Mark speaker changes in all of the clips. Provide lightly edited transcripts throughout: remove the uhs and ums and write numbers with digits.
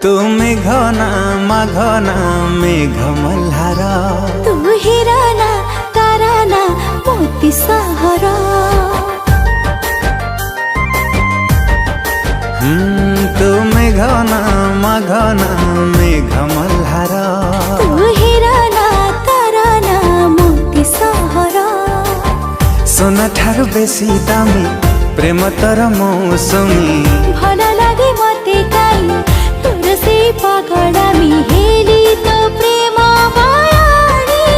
Speaker 1: तुम्हें घना माघना मेघ मल्हार
Speaker 2: तू हिराना ताराना मोती सहर
Speaker 1: तुम्हें घना माघना मेघ मल्हार
Speaker 2: तू हिराना ताराना मोती सहर
Speaker 1: सोना ठारू बेसी दामी प्रेम तर मौसमी
Speaker 2: भल लागे मते काई तोर से पगड़ामी हेली तो प्रेम बयानी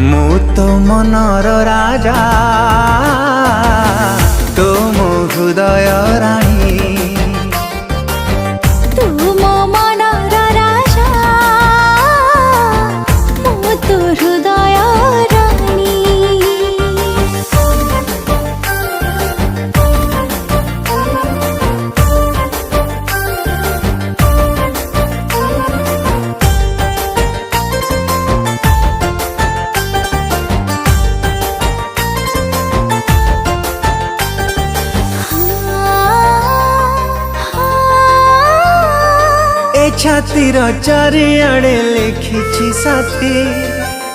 Speaker 1: मु तो मनर राजा तुम हृदय राणी
Speaker 2: तू मो मनर राजा मो तो हृदय रानी
Speaker 1: छातीर चारिआडे लिखिछि साथी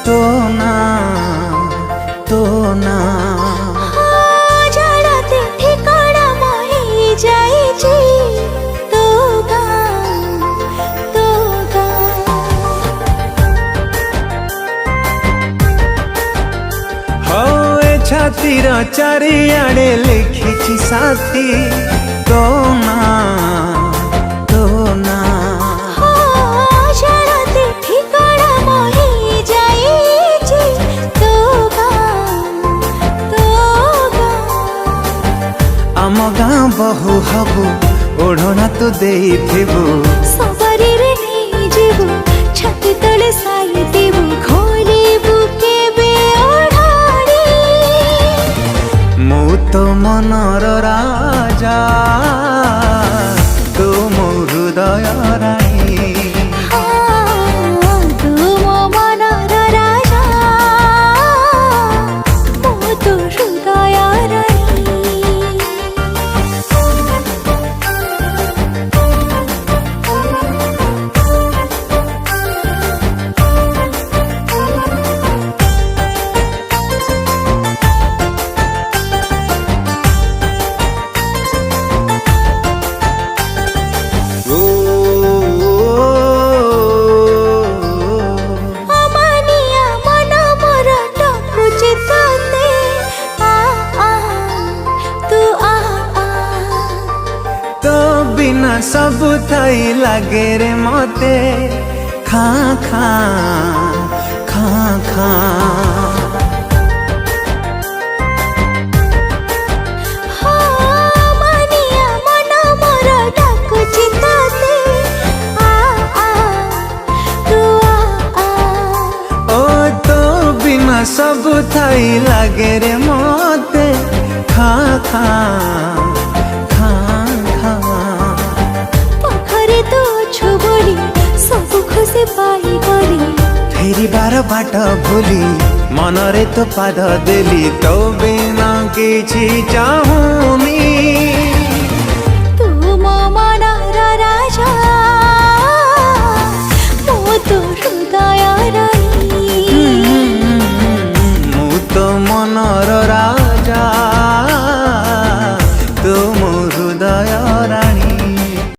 Speaker 1: तो ना तो ना
Speaker 2: जाड़ाते ठिकाना मोहि जाइछि तो गा
Speaker 1: हो ए छातीर चारिआडे लिखिछि साथी तो ना तो ना आम गाँ बहु हबु ओढ़ना तो देइथिबु
Speaker 2: सबरी रे नहीं जीवु छाती तले साई देबु खोलिबु केबे ओढ़ानी
Speaker 1: मु तो मनर राजा तुम हृदय राणी
Speaker 2: तू मो मनर राजा मो तो हृदय रानी
Speaker 1: बिना सब थई लागे रे मते खा खा खा खा
Speaker 2: मानिया मन मोर डाकुछि तते तू
Speaker 1: ओ तो बिना सब थई लागे रे मते खा खा फेरी बार बाट भूली मनरे तो पाद देली तो बिना किछि चाहूनी।